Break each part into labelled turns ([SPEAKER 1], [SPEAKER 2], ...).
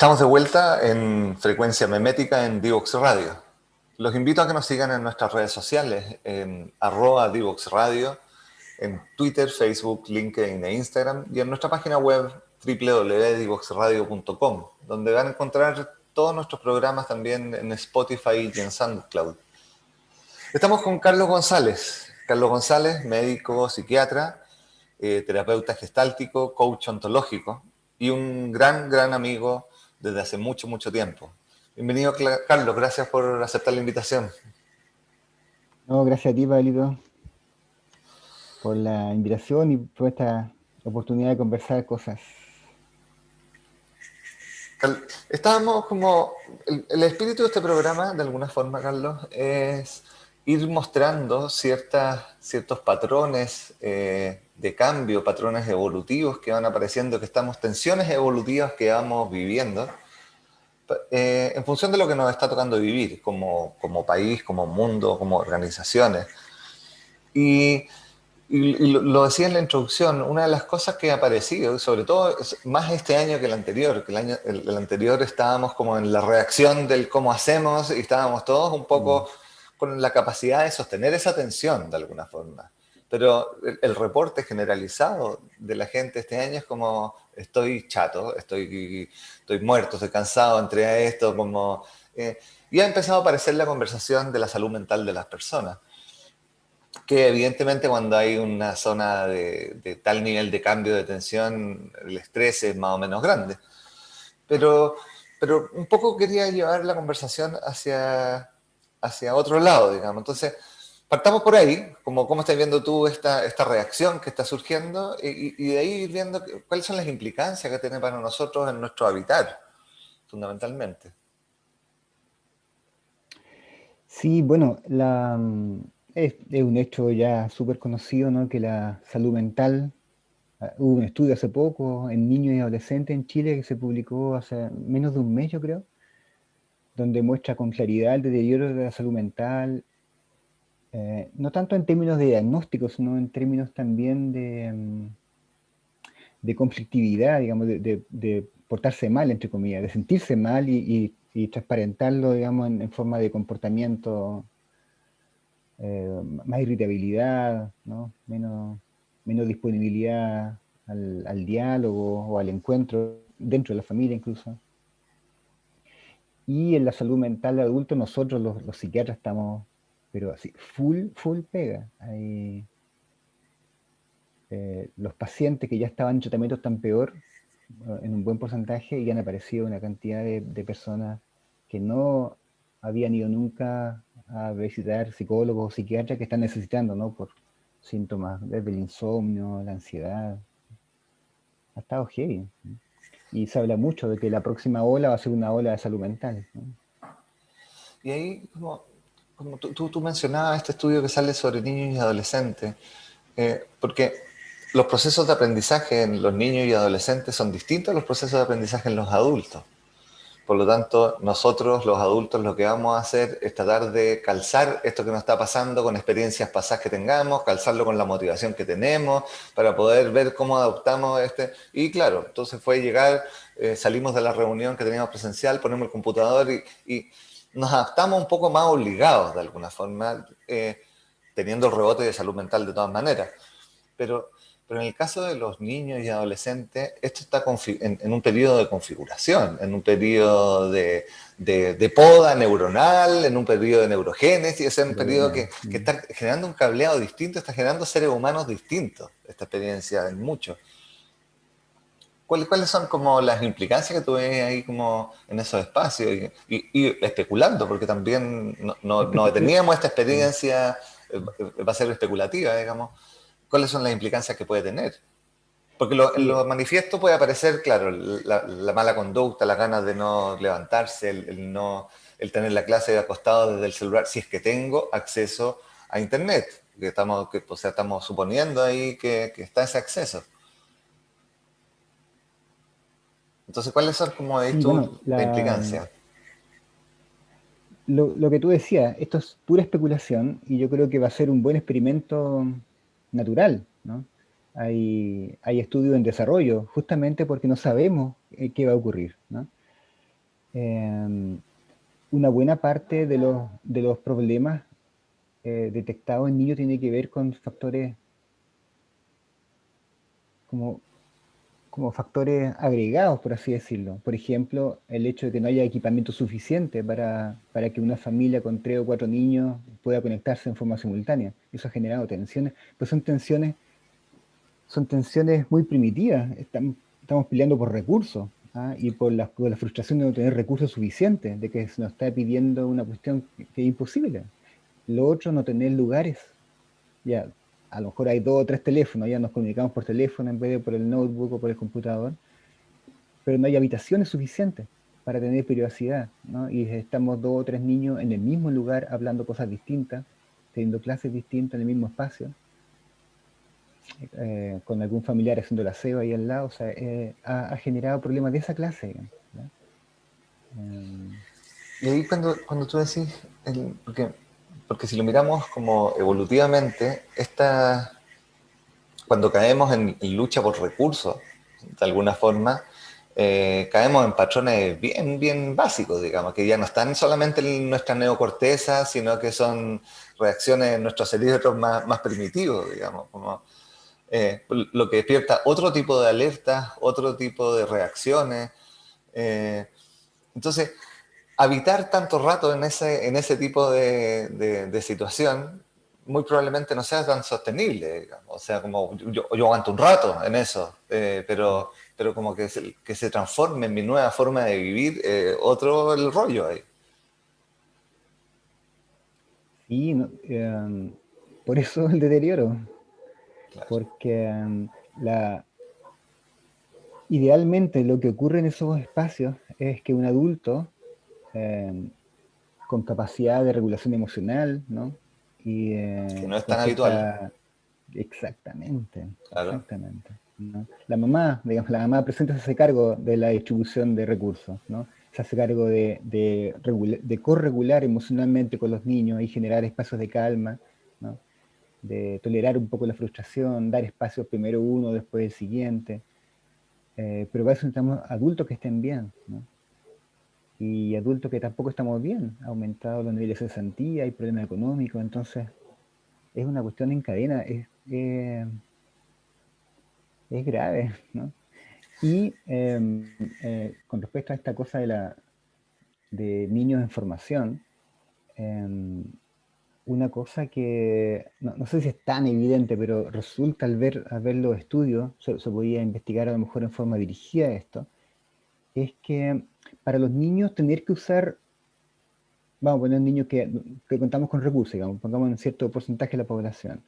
[SPEAKER 1] Estamos de vuelta en Frecuencia Memética en Divox Radio. Los invito a que nos sigan en nuestras redes sociales, en @DivoxRadio, en Twitter, Facebook, LinkedIn e Instagram, y en nuestra página web www.divoxradio.com, donde van a encontrar todos nuestros programas también en Spotify y en SoundCloud. Estamos con Carlos González. Carlos González, médico, psiquiatra, terapeuta gestáltico, coach ontológico y un gran amigo desde hace mucho tiempo. Bienvenido, Carlos, gracias por aceptar la invitación.
[SPEAKER 2] No, gracias a ti, Pablito, por la invitación y por esta oportunidad de conversar cosas.
[SPEAKER 1] Estábamos como... El espíritu de este programa, de alguna forma, Carlos, es ir mostrando ciertos patrones de cambio, patrones evolutivos que van apareciendo, tensiones evolutivas que vamos viviendo, en función de lo que nos está tocando vivir como país, como mundo, como organizaciones. Y lo decía en la introducción, una de las cosas que ha aparecido, sobre todo más este año que el anterior, que el anterior estábamos como en la reacción del cómo hacemos y estábamos todos un poco con la capacidad de sostener esa tensión de alguna forma. Pero el reporte generalizado de la gente este año es como, estoy chato, estoy muerto, estoy cansado, entré a esto, como... y ha empezado a aparecer la conversación de la salud mental de las personas, que evidentemente cuando hay una zona de tal nivel de cambio de tensión, el estrés es más o menos grande. Pero, pero un poco quería llevar la conversación hacia otro lado, digamos. Entonces, partamos por ahí, como cómo estás viendo tú esta reacción que está surgiendo y de ahí ir viendo cuáles son las implicancias que tiene para nosotros en nuestro habitar, fundamentalmente.
[SPEAKER 2] Sí, bueno, es un hecho ya súper conocido, ¿no? Que la salud mental, hubo un estudio hace poco en niños y adolescentes en Chile que se publicó hace menos de un mes, yo creo, donde muestra con claridad el deterioro de la salud mental, no tanto en términos de diagnóstico, sino en términos también de conflictividad, digamos, de portarse mal, entre comillas, de sentirse mal y transparentarlo, digamos, en forma de comportamiento, más irritabilidad, ¿no? Menos disponibilidad al diálogo o al encuentro dentro de la familia incluso. Y en la salud mental de adultos nosotros los psiquiatras estamos, pero así, full pega. Los pacientes que ya estaban en tratamiento están peor, en un buen porcentaje, y han aparecido una cantidad de personas que no habían ido nunca a visitar psicólogos o psiquiatras que están necesitando, ¿no? Por síntomas desde el insomnio, la ansiedad. Ha estado heavy, ¿no? Y se habla mucho de que la próxima ola va a ser una ola de salud mental, ¿no?
[SPEAKER 1] Y ahí, como tú mencionabas este estudio que sale sobre niños y adolescentes, porque los procesos de aprendizaje en los niños y adolescentes son distintos a los procesos de aprendizaje en los adultos. Por lo tanto, nosotros, los adultos, lo que vamos a hacer es tratar de calzar esto que nos está pasando con experiencias pasadas que tengamos, calzarlo con la motivación que tenemos, para poder ver cómo adoptamos este. Y claro, entonces fue llegar, salimos de la reunión que teníamos presencial, ponemos el computador y nos adaptamos un poco más obligados de alguna forma, teniendo el rebote de salud mental de todas maneras. Pero, pero en el caso de los niños y adolescentes, esto está en un periodo de configuración, en un periodo de poda neuronal, en un periodo de neurogénesis, es un periodo que está generando un cableado distinto, está generando seres humanos distintos, esta experiencia en muchos. ¿Cuáles son como las implicancias que tú ves ahí como en esos espacios? Y especulando, porque también no teníamos esta experiencia, va a ser especulativa, digamos. ¿Cuáles son las implicancias que puede tener? Porque en
[SPEAKER 2] Sí,
[SPEAKER 1] los manifiestos puede aparecer, claro, la mala conducta, las ganas de no levantarse, el tener la clase acostado desde el celular, si es que tengo acceso a Internet, o sea, estamos suponiendo ahí que está ese acceso. Entonces, ¿cuáles son, como de
[SPEAKER 2] sí,
[SPEAKER 1] tú,
[SPEAKER 2] bueno,
[SPEAKER 1] la implicancia?
[SPEAKER 2] lo que tú decías, esto es pura especulación y yo creo que va a ser un buen experimento natural, ¿no? Hay estudios en desarrollo justamente porque no sabemos qué va a ocurrir, ¿no? eh, una buena parte de los problemas detectados en niños tiene que ver con factores como, como factores agregados, por así decirlo. Por ejemplo, el hecho de que no haya equipamiento suficiente para que una familia con 3 o 4 niños pueda conectarse en forma simultánea. Eso ha generado tensiones, pues son tensiones muy primitivas. Estamos peleando por recursos, ¿ah? Y por la frustración de no tener recursos suficientes, de que se nos está pidiendo una cuestión que es imposible. Lo otro, no tener lugares. Ya, a lo mejor hay 2 o 3 teléfonos, ya nos comunicamos por teléfono en vez de por el notebook o por el computador, pero no hay habitaciones suficientes para tener privacidad, ¿no? Y estamos 2 o 3 niños en el mismo lugar hablando cosas distintas, teniendo clases distintas en el mismo espacio, con algún familiar haciendo el aseo ahí al lado, o sea, ha generado problemas de esa clase, digamos, ¿no?
[SPEAKER 1] Y ahí cuando tú decís, porque si lo miramos como evolutivamente, cuando caemos en lucha por recursos, de alguna forma, caemos en patrones bien, bien básicos, digamos, que ya no están solamente en nuestra neocorteza, sino que son reacciones en nuestros cerebros más primitivos, digamos, como lo que despierta otro tipo de alertas, otro tipo de reacciones. Eh, entonces, habitar tanto rato en ese tipo de situación muy probablemente no sea tan sostenible, digamos. O sea, como yo aguanto un rato en eso, pero como que se transforme en mi nueva forma de vivir, otro el rollo ahí.
[SPEAKER 2] Sí, por eso el deterioro,
[SPEAKER 1] Claro.
[SPEAKER 2] porque idealmente lo que ocurre en esos espacios es que un adulto eh, con capacidad de regulación emocional, ¿no? Y
[SPEAKER 1] Que no es
[SPEAKER 2] con
[SPEAKER 1] tan habitual,
[SPEAKER 2] cierta... Exactamente,
[SPEAKER 1] claro.
[SPEAKER 2] exactamente, ¿no? La mamá, digamos, la mamá presente se hace cargo de la distribución de recursos, ¿no? Se hace cargo de corregular emocionalmente con los niños y generar espacios de calma, ¿no? De tolerar un poco la frustración, dar espacios primero uno, después el siguiente, pero para eso necesitamos adultos que estén bien, ¿no? Y adultos que tampoco estamos bien, ha aumentado los niveles de cesantía, hay problemas económicos, entonces es una cuestión en cadena, es grave, ¿no? Y con respecto a esta cosa de niños en formación, eh, una cosa que no sé si es tan evidente, pero resulta al ver los estudios, se podía investigar a lo mejor en forma dirigida esto, es que para los niños tener que usar, vamos a poner niños que contamos con recursos, digamos, pongamos en cierto porcentaje de la población,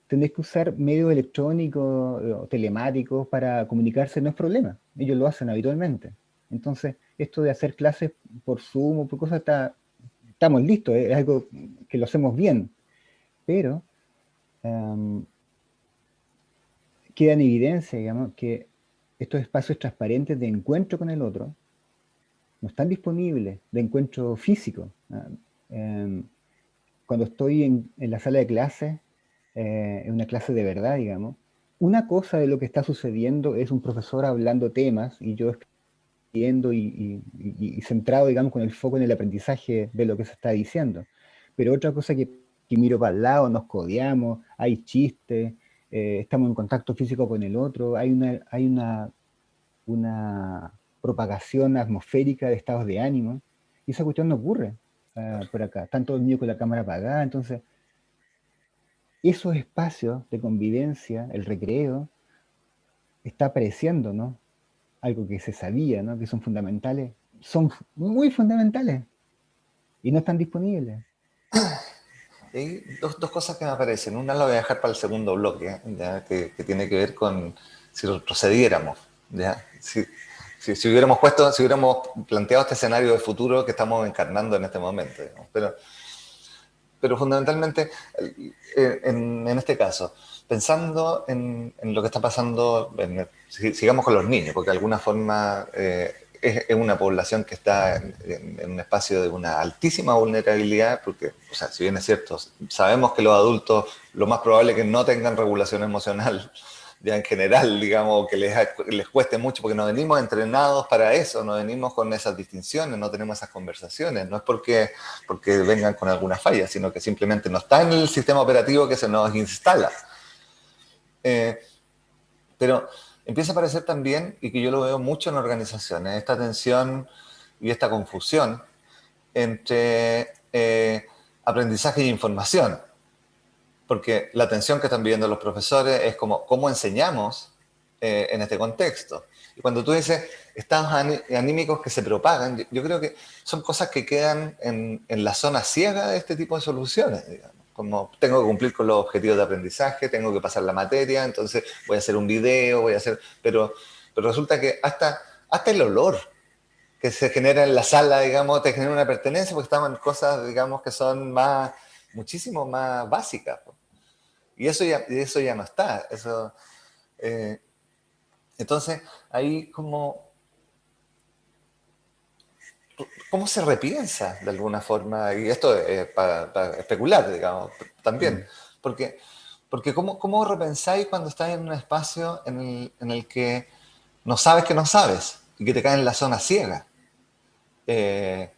[SPEAKER 2] tener que usar medios electrónicos o telemáticos para comunicarse no es problema, ellos lo hacen habitualmente. Entonces, esto de hacer clases por Zoom o por cosas, estamos listos, es algo que lo hacemos bien, pero um, queda en evidencia, digamos, que estos espacios transparentes de encuentro con el otro no están disponibles, de encuentro físico. Cuando estoy en la sala de clases, en una clase de verdad, digamos, una cosa de lo que está sucediendo es un profesor hablando temas y yo escribiendo y centrado, digamos, con el foco en el aprendizaje de lo que se está diciendo. Pero otra cosa que miro para el lado, nos codeamos, hay chistes, estamos en contacto físico con el otro, hay una propagación atmosférica de estados de ánimo, y esa cuestión no ocurre por acá. Están todos los niños con la cámara apagada, entonces esos espacios de convivencia, el recreo, está apareciendo, ¿no? Algo que se sabía, ¿no? Que son fundamentales, son muy fundamentales y no están disponibles.
[SPEAKER 1] Y hay dos cosas que me aparecen. Una la voy a dejar para el segundo bloque, ¿ya? Que tiene que ver con si retrocediéramos. ¿Ya? Si hubiéramos si hubiéramos planteado este escenario de futuro que estamos encarnando en este momento. Digamos. Pero fundamentalmente, en este caso, pensando en lo que está pasando, sigamos con los niños, porque de alguna forma es una población que está en un espacio de una altísima vulnerabilidad, porque, o sea, si bien es cierto, sabemos que los adultos lo más probable es que no tengan regulación emocional, ya en general, digamos, que les cueste mucho, porque no venimos entrenados para eso, no venimos con esas distinciones, no tenemos esas conversaciones, no es porque vengan con alguna falla, sino que simplemente no está en el sistema operativo que se nos instala. Eh, pero empieza a aparecer también, y que yo lo veo mucho en organizaciones, esta tensión y esta confusión entre aprendizaje y información. Porque la tensión que están viviendo los profesores es como cómo enseñamos en este contexto. Y cuando tú dices estados anímicos que se propagan, yo creo que son cosas que quedan en la zona ciega de este tipo de soluciones, digamos. Como tengo que cumplir con los objetivos de aprendizaje, tengo que pasar la materia, entonces voy a hacer un video, voy a hacer... Pero resulta que hasta el olor que se genera en la sala, digamos, te genera una pertenencia porque estamos en cosas, digamos, que son muchísimo más básicas. Y eso ya no está. Eh, entonces, ahí ¿cómo se repiensa de alguna forma? Y esto es para especular, digamos, también. Porque, porque ¿cómo repensáis cuando estás en un espacio en el que no sabes que no sabes y que te caes en la zona ciega? Eh,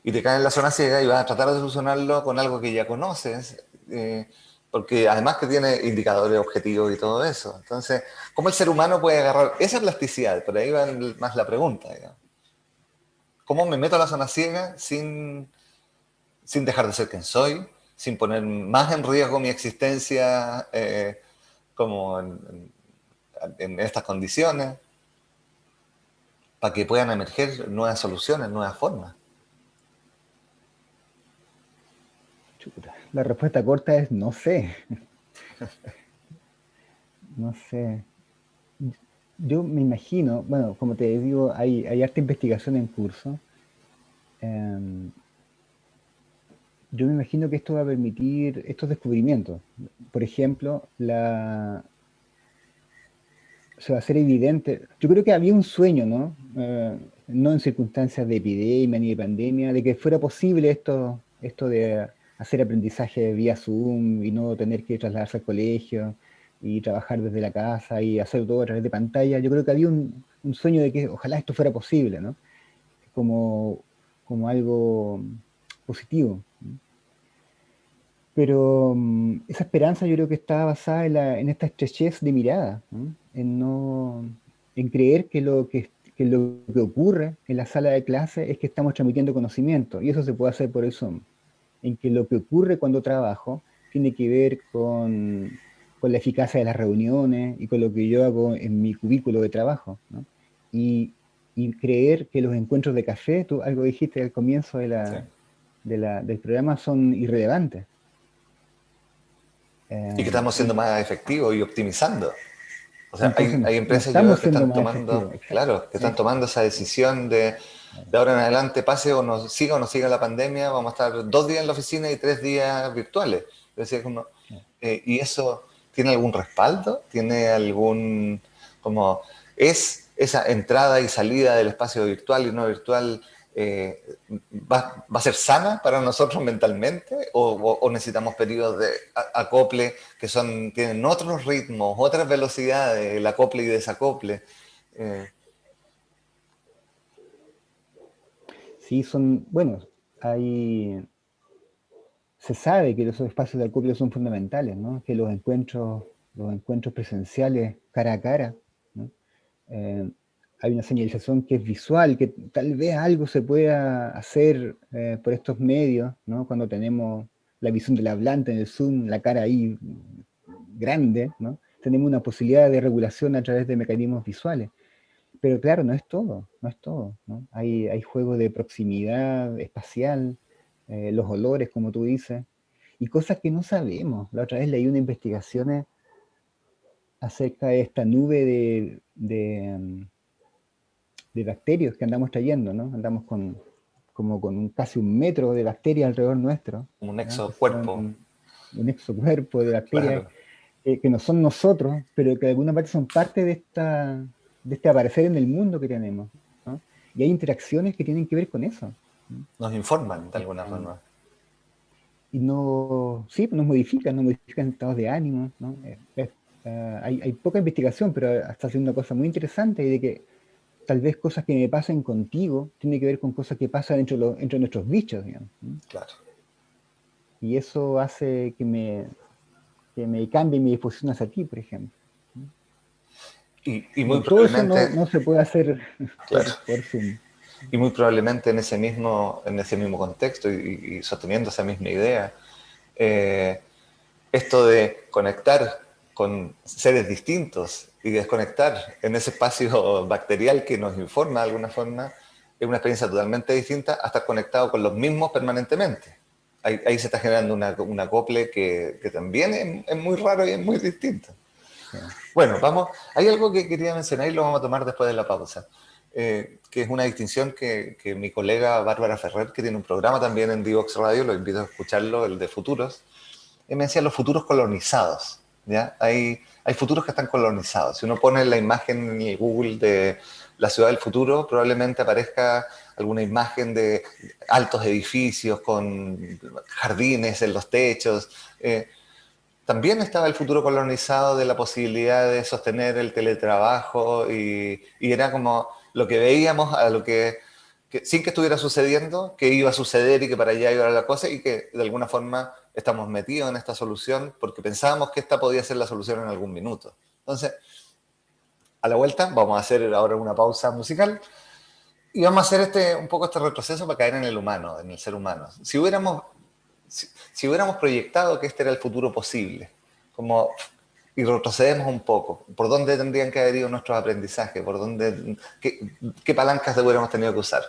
[SPEAKER 1] y te caes en la zona ciega y vas a tratar de solucionarlo con algo que ya conoces, porque además que tiene indicadores objetivos y todo eso. Entonces, ¿cómo el ser humano puede agarrar esa plasticidad? Por ahí va más la pregunta, digamos. ¿Cómo me meto a la zona ciega sin dejar de ser quien soy, sin poner más en riesgo mi existencia como en estas condiciones, para que puedan emerger nuevas soluciones, nuevas formas?
[SPEAKER 2] Chuta. La respuesta corta es no sé. No sé. Yo me imagino, bueno, como te digo, hay harta investigación en curso. Em, yo me imagino que esto va a permitir estos descubrimientos. Por ejemplo, se va a hacer evidente. Yo creo que había un sueño, ¿no? No en circunstancias de epidemia ni de pandemia, de que fuera posible esto de hacer aprendizaje vía Zoom y no tener que trasladarse al colegio y trabajar desde la casa y hacer todo a través de pantalla. Yo creo que había un sueño de que ojalá esto fuera posible, ¿no? Como, como algo positivo. Pero esa esperanza yo creo que está basada en esta estrechez de mirada, ¿no? En creer que lo que ocurre en la sala de clase es que estamos transmitiendo conocimiento, y eso se puede hacer por el Zoom. En que lo que ocurre cuando trabajo tiene que ver con la eficacia de las reuniones y con lo que yo hago en mi cubículo de trabajo, ¿no? Y, y creer que los encuentros de café, tú algo dijiste al comienzo
[SPEAKER 1] Sí.
[SPEAKER 2] del programa, son irrelevantes.
[SPEAKER 1] Y que estamos siendo
[SPEAKER 2] Y
[SPEAKER 1] más efectivos y optimizando. O sea,
[SPEAKER 2] entonces
[SPEAKER 1] hay
[SPEAKER 2] no
[SPEAKER 1] empresas yo veo
[SPEAKER 2] estamos
[SPEAKER 1] que
[SPEAKER 2] siendo
[SPEAKER 1] están
[SPEAKER 2] más
[SPEAKER 1] tomando,
[SPEAKER 2] efectivos, exacto.
[SPEAKER 1] claro, que están tomando esa decisión de ahora en adelante, pase o no siga la pandemia, vamos a estar 2 días en la oficina y 3 días virtuales. Es decir, ¿y eso tiene algún respaldo? ¿Tiene algún, como, es esa entrada y salida del espacio virtual y no virtual, va a ser sana para nosotros mentalmente? ¿O necesitamos periodos de acople que tienen otros ritmos, otras velocidades, el acople y desacople? Eh,
[SPEAKER 2] Sí, bueno, hay, se sabe que los espacios de acopio son fundamentales, ¿no? Que los encuentros presenciales cara a cara, ¿no? Eh, hay una señalización que es visual, que tal vez algo se pueda hacer por estos medios, ¿no? Cuando tenemos la visión del hablante en el Zoom, la cara ahí grande, ¿no? Tenemos una posibilidad de regulación a través de mecanismos visuales. Pero claro, no es todo, no es todo, ¿no? Hay juegos de proximidad espacial, los olores, como tú dices, y cosas que no sabemos. La otra vez leí una investigación acerca de esta nube de bacterias que andamos trayendo, ¿no? Andamos como con casi 1 metro de bacterias alrededor nuestro,
[SPEAKER 1] un
[SPEAKER 2] ¿ya? Que
[SPEAKER 1] exocuerpo,
[SPEAKER 2] son un exocuerpo de bacterias
[SPEAKER 1] claro.
[SPEAKER 2] que no son nosotros, pero que de alguna parte son parte de este aparecer en el mundo que tenemos, ¿no? Y hay interacciones que tienen que ver con eso, ¿no?
[SPEAKER 1] Nos informan de alguna
[SPEAKER 2] Eh,
[SPEAKER 1] forma.
[SPEAKER 2] y no, sí, nos modifican estados de ánimo, ¿no? hay poca investigación, pero está haciendo una cosa muy interesante de que tal vez cosas que me pasen contigo tienen que ver con cosas que pasan entre nuestros bichos, digamos.
[SPEAKER 1] Claro.
[SPEAKER 2] Y eso hace que me cambie mi disposición hacia ti, por ejemplo.
[SPEAKER 1] Y muy
[SPEAKER 2] Todo eso
[SPEAKER 1] probablemente,
[SPEAKER 2] no se puede hacer
[SPEAKER 1] claro,
[SPEAKER 2] por Zoom.
[SPEAKER 1] y muy probablemente en ese mismo contexto y sosteniendo esa misma idea, esto de conectar con seres distintos y desconectar en ese espacio bacterial que nos informa de alguna forma, es una experiencia totalmente distinta a estar conectado con los mismos permanentemente. Ahí se está generando un acople que también es muy raro y es muy distinto.
[SPEAKER 2] Sí.
[SPEAKER 1] Bueno, vamos. Hay algo que quería mencionar y lo vamos a tomar después de la pausa, que es una distinción que mi colega Bárbara Ferrer, que tiene un programa también en Divox Radio, lo invito a escucharlo, el de futuros, me decía los futuros colonizados. ¿Ya? Hay futuros que están colonizados. Si uno pone la imagen en el Google de la ciudad del futuro, probablemente aparezca alguna imagen de altos edificios con jardines en los techos. También estaba el futuro colonizado de la posibilidad de sostener el teletrabajo y era como lo que veíamos a lo que sin que estuviera sucediendo, que iba a suceder y que para allá iba la cosa y que de alguna forma estamos metidos en esta solución porque pensábamos que esta podía ser la solución en algún minuto. Entonces, a la vuelta vamos a hacer ahora una pausa musical y vamos a hacer un poco este retroceso para caer en el humano, en el ser humano. Si hubiéramos proyectado que este era el futuro posible, y retrocedemos un poco, ¿por dónde tendrían que haber ido nuestros aprendizajes? ¿Qué palancas hubiéramos tenido que usar?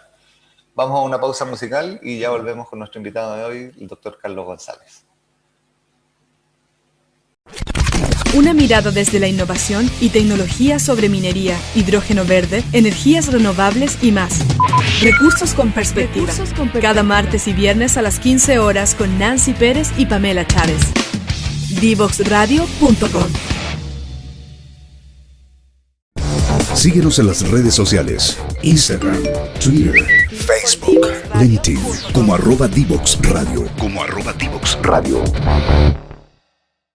[SPEAKER 1] Vamos a una pausa musical y ya volvemos con nuestro invitado de hoy, el doctor Carlos González.
[SPEAKER 3] Una mirada desde la innovación y tecnología sobre minería, hidrógeno verde, energías renovables y más. Recursos con perspectiva. Cada martes y viernes a las 15 horas con Nancy Pérez y Pamela Chávez. Divoxradio.com.
[SPEAKER 4] Síguenos en las redes sociales, Instagram, Twitter, Facebook, LinkedIn, como @Divox Radio.